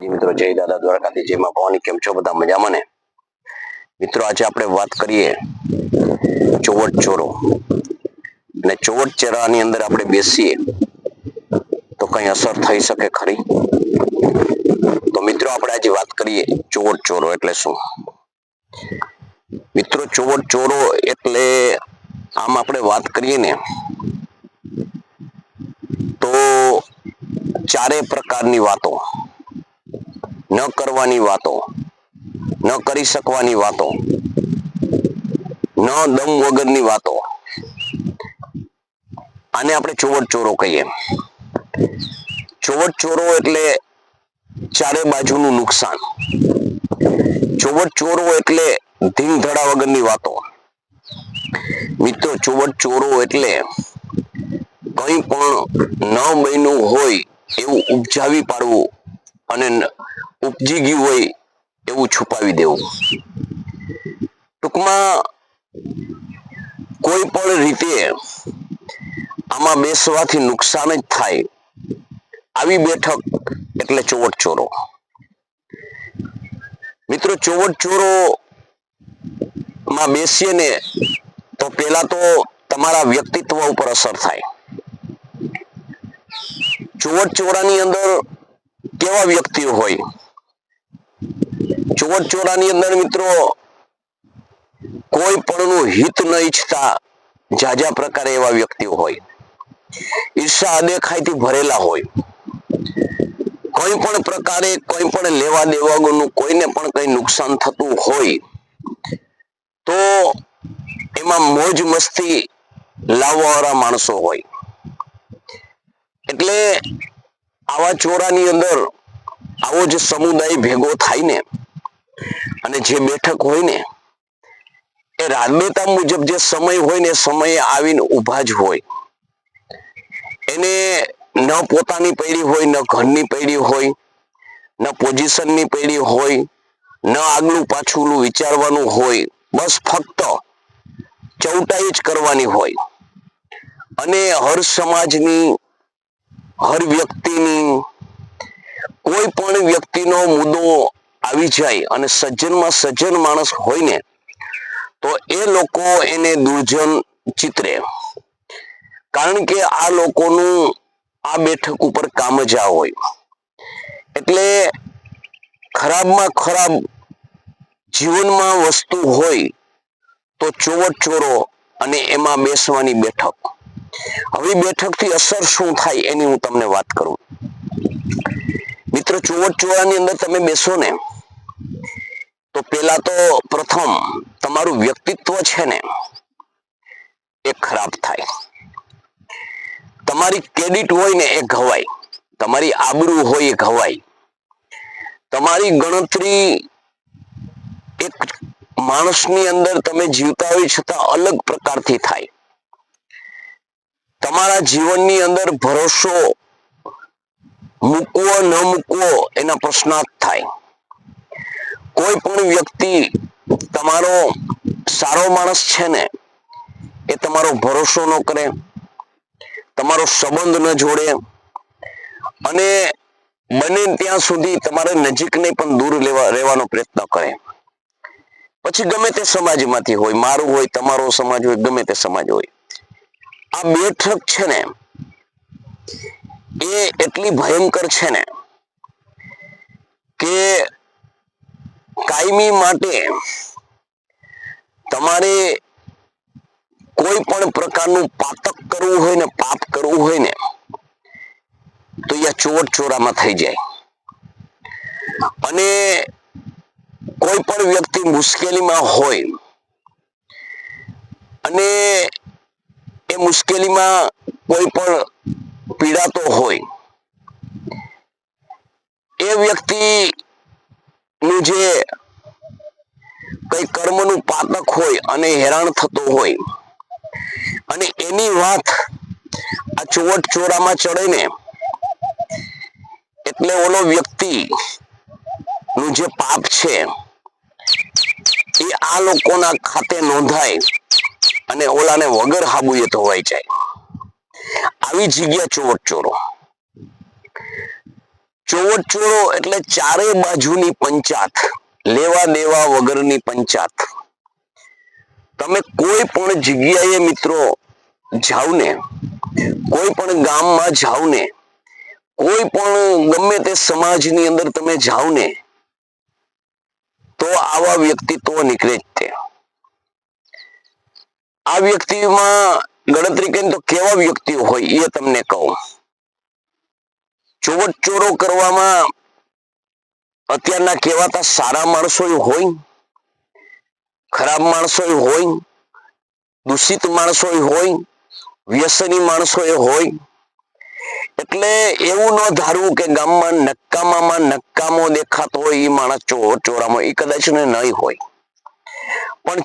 મિત્રો જય દાદા દ્વારકાથી જય માં ભવાની. કેમ છો બધા? મજામાં ને? મિત્રો આજે આપણે વાત કરીએ ચોવટ ચોરો અને ચોવટ ચોરાની અંદર આપણે બેસીએ તો કઈ અસર થઈ શકે ખરી? તો મિત્રો આપણે આજે વાત કરીએ ચોવટ ચોરો એટલે શું. મિત્રો ચોવટ ચોરો એટલે આમ આપણે વાત કરીએ ને તો ચારે પ્રકારની વાતો, ન કરવાની વાતો, ન કરી શકવાની વાતો, ન દમ વગરની વાતો, આને આપણે ચોવટ ચોરો કહીએ. ચોવટ ચોરો એટલે ચારે બાજુનું નુકસાન. ચોવટ ચોરો એટલે ધીંગધડા વગરની વાતો. મિત્રો ચોવટ ચોરો એટલે કંઈ પણ ન બન્યું હોય એવું ઉપજાવી પાડવું અને ઉપજી ગયું હોય એવું છુપાવી દેવું. ટૂંકમાં કોઈ પણ રીતે આમાં બેસવાથી નુકસાન જ થાય આવી બેઠક એટલે ચોવટ ચોરો. મિત્રો ચોવટ ચોરો માં બેસીએ ને તો પેલા તો તમારા વ્યક્તિત્વ ઉપર અસર થાય. ચોવટ ચોરાની અંદર કેવા વ્યક્તિઓ હોય? ચોવટ ચોરાની અંદર મિત્રો કોઈ પણનું હિત ન ઈચ્છતા જાજા પ્રકારે એવા વ્યક્તિઓ હોય. ઈર્ષા અદેખાઈથી ભરેલા હોય. કોઈ પણ પ્રકારે કોઈ પણ લેવા દેવાનું કોઈને પણ કઈ નુકસાન થતું હોય તો એમાં મોજ મસ્તી લાવવાવાળા માણસો હોય. એટલે આવા ચોરાની અંદર આવો જે સમુદાય ભેગો થાય ને અને જે બેઠક હોય ને એ રાજનેતા મુજબ જે સમય હોય ને સમયે આવીને ઊભા જ હોય. એને ન પોતાની પૈડી હોય, ન ઘરની પૈડી હોય, ન પોઝિશનની પૈડી હોય, ન આગલું પાછું વિચારવાનું હોય, બસ ફક્ત ચૌટાઈ જ કરવાની હોય. અને હર સમાજની, હર વ્યક્તિની, કોઈ પણ વ્યક્તિનો મુદ્દો આવી જાય અને સજ્જનમાં સજ્જન માણસ હોય ને તો એ લોકો એને દુર્જન ચિતરે. કારણ કે આ લોકોનું આ બેઠક ઉપર કામ જ આ હોય. એટલે ખરાબમાં ખરાબ જીવનમાં વસ્તુ હોય તો ચોવટ ચોરો અને એમાં બેસવાની બેઠક. હવે બેઠકથી અસર શું થાય એની હું તમને વાત કરું. મિત્રો ચોવટ ચોરાની અંદર તમે બેસો ને તો પેલા તો પ્રથમ તમારું વ્યક્તિત્વ છે ને એ ખરાબ થાય. તમારી ક્રેડિટ હોય ને એ ઘવાય. તમારી આબરૂ હોય એ ઘવાય. તમારી ગણતરી એક માણસની અંદર તમે જીવતા હોય છતાં અલગ પ્રકારથી થાય. તમારા જીવનની અંદર ભરોસો મૂકવો ન મૂકવો એના પ્રશ્નાર્થ થાય. કોઈ પણ વ્યક્તિ તમારો સારો માણસ છે ને એ તમારો ભરોસો ન કરે, તમારો સંબંધ ન જોડે અને બને ત્યાં સુધી તમારે નજીક નહીં પણ દૂર રહેવાનો પ્રયત્ન કરે. પછી ગમે તે સમાજમાંથી હોય, મારું હોય, તમારો સમાજ હોય, ગમે તે સમાજ હોય, આ બેઠક છે ને એ એટલી ભયંકર છે ને કે કાયમી માટે તમારે કોઈ પણ પ્રકારનું પાતક કરવું હોય ને પાપ કરવું હોય ને તો એ ચોવટ ચોરામાં થઈ જાય. અને કોઈ પણ વ્યક્તિ મુશ્કેલીમાં હોય અને એ મુશ્કેલીમાં કોઈ પણ પીડાતો હોય, એ વ્યક્તિ નું જે કઈ કર્મનું પાતક હોય અને હેરાન થતો હોય અને એની વાત આ ચોવટ ચોરામાં ચડે ને એટલે ઓલો વ્યક્તિ નું જે પાપ છે એ આ લોકોના ખાતે નોંધાય અને ઓલાને વગર હાબુએ ધોવાઈ જાય. આવી જગ્યા ચોવટ ચોરો. ચોવટ ચોરો એટલે ચારે બાજુની પંચાત, લેવા દેવા વગરની પંચાત. તમે કોઈ પણ જગ્યાએ મિત્રો જાવ ને, કોઈ પણ ગામમાં જાવ ને, કોઈ પણ ગમે તે સમાજની અંદર તમે જાવ ને, તો આવા વ્યક્તિત્વ નીકળે જ તે. આ વ્યક્તિમાં ગણતરી કરીને તો કેવા વ્યક્તિઓ હોય એ તમને કહું. ચોવટ ચોરો કરવામાં અત્યારના કહેવાતા સારા માણસો હોય, ખરાબ માણસો હોય, દૂષિત માણસો હોય, વ્યસની માણસો હોય. એટલે એવું ન ધારવું કે ગામમાં નક્કામાં નક્કામો દેખાતો હોય એ માણસ ચોવટ ચોરામાં, એ કદાચ ને નહીં હોય. પણ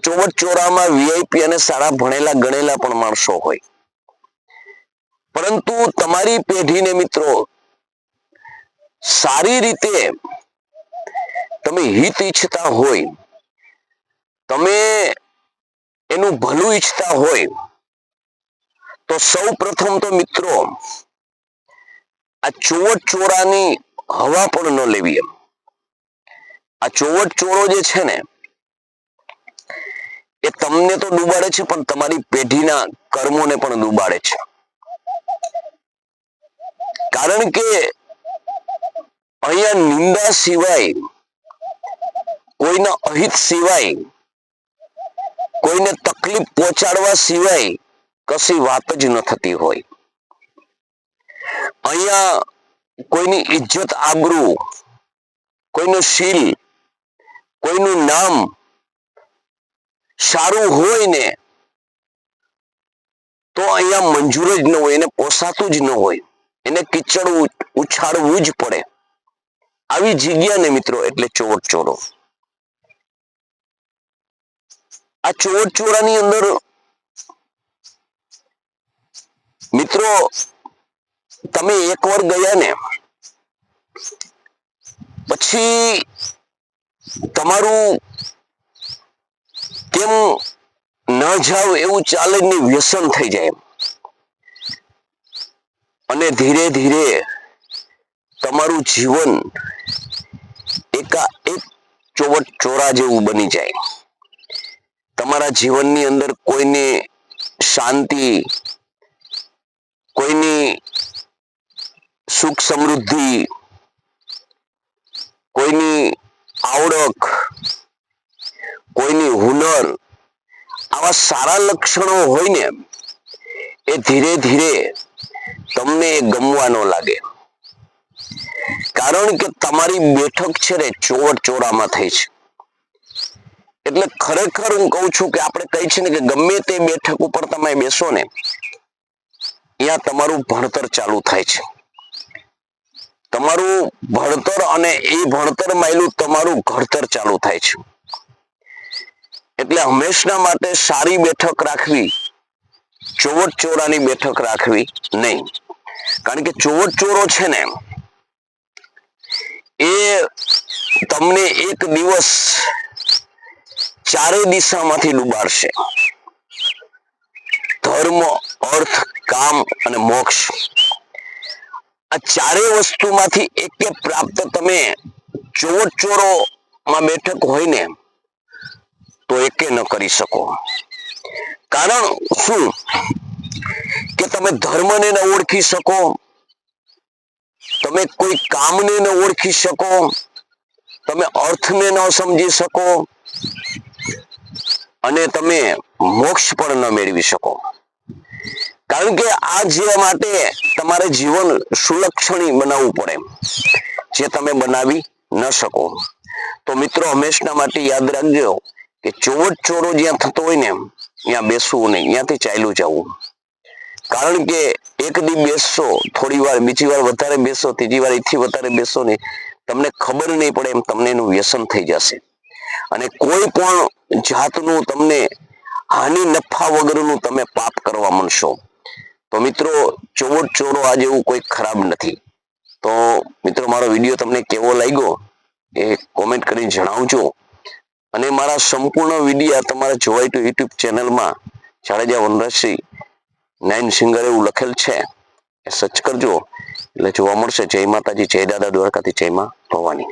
ચોવટ ચોરામાં વીઆઈપી અને સારા ભણેલા ગણેલા પણ માણસો હોય. પરંતુ તમારી પેઢીને મિત્રો સારી રીતે તમે હિત ઈચ્છતા હોય, તમે એનું ભલું ઈચ્છતા હોય, તો સૌ પ્રથમ તો મિત્રો આ ચોવટ ચોરાની હવા પણ ન લેવી. એમ આ ચોવટ ચોરો જે છે ને એ તમને તો ડૂબાડે છે, પણ તમારી પેઢીના કર્મોને પણ ડૂબાડે છે. કારણ કે અહીંયા નિંદા સિવાય, કોઈના અહિત સિવાય, કોઈને તકલીફ પહોંચાડવા સિવાય કશી વાત જ ન થતી હોય. અહીંયા કોઈની ઇજ્જત આબરૂ, કોઈનું શીલ, કોઈનું નામ સારું હોય ને તો અહીંયા મંજૂર જ ન હોય, એને પોસાતું જ ન હોય, એને કીચડ ઉછાળવું જ પડે. આવી જગ્યાને મિત્રો એટલે ચોવટ ચોરો. આ ચોવટ ચોરાની અંદર મિત્રો તમે એકવાર ગયા ને પછી તમારું કેમ ન જાવ એવું ચાલે ને વ્યસન થઈ જાય. અને ધીરે ધીરે તમારું જીવન એકાએક ચોવટ ચોરા જેવું બની જાય. તમારા જીવનની અંદર કોઈને શાંતિ, કોઈની સુખ સમૃદ્ધિ, કોઈની આવડત, કોઈની હુનર, આવા સારા લક્ષણો હોય ને એ ધીરે ધીરે તમને ગમવા ન લાગે. કારણ કે તમારી બેઠક છે ને ચોવટ ચોરામાં થઈ છે. એટલે ખરેખર હું કહું છું કે આપણે કહી છે ને કે ગમે તે બેઠક ઉપર તમે બેસો ને ત્યાં તમારું ભણતર ચાલુ થાય છે. તમારું ભણતર અને એ ભણતર માયલું તમારું ઘડતર ચાલુ થાય છે. એટલે હંમેશા માટે સારી બેઠક રાખવી, ચોવટ ચોરાની બેઠક રાખવી નહીં. કારણ કે ચોવટ ચોરો છે ને એ તમને એક દિવસ ચારે દિશામાંથી ડૂબાડશે. ધર્મ, અર્થ, કામ અને મોક્ષ, આ ચારે વસ્તુમાંથી એક પ્રાપ્ત તમે ચોવટ ચોરોમાં બેઠક હોય ને તો એકે ન કરી શકો. કારણ શું કે તમે ધર્મને ન ઓળખી શકો, તમે કોઈ કામને ન ઓળખી શકો, તમે અર્થને ન સમજી શકો અને તમે મોક્ષ પણ ન મેળવી શકો. કારણ કે આ જે માટે તમારે જીવન સુલક્ષણી બનાવવું પડે, જે તમે બનાવી ન શકો. તો મિત્રો હંમેશા માટે યાદ રાખજો કે ચોવટ ચોરો જ્યાં થતો હોય ને ત્યાં બેસવું નહીં, ત્યાંથી ચાલ્યું જવું. કારણ કે એક દી બેસશો, થોડી વાર, બીજી વાર વધારે બેસો, ત્રીજી વાર એથી વધારે બેસો ને તમને ખબર નહીં પડે એમ તમને એનું વ્યસન થઈ જશે. અને કોઈ પણ જાતનું તમને હાનિ નફા વગરનું તમે પાપ કરવા માંડશો. તો મિત્રો ચોવટ ચોરો આ જેવું કોઈ ખરાબ નથી. તો મિત્રો મારો વિડીયો તમને કેવો લાગ્યો એ કોમેન્ટ કરીને જણાવજો. અને મારા સંપૂર્ણ વિડીયો તમારે જોવાય તો યુટ્યુબ ચેનલમાં જાડેજા વનરાજસિંહ 9 સિંગર એવું લખેલ છે, એ સર્ચ કરજો એટલે જોવા મળશે. જય માતાજી, જય દાદા દ્વારકાથી, જય માં ભવાની.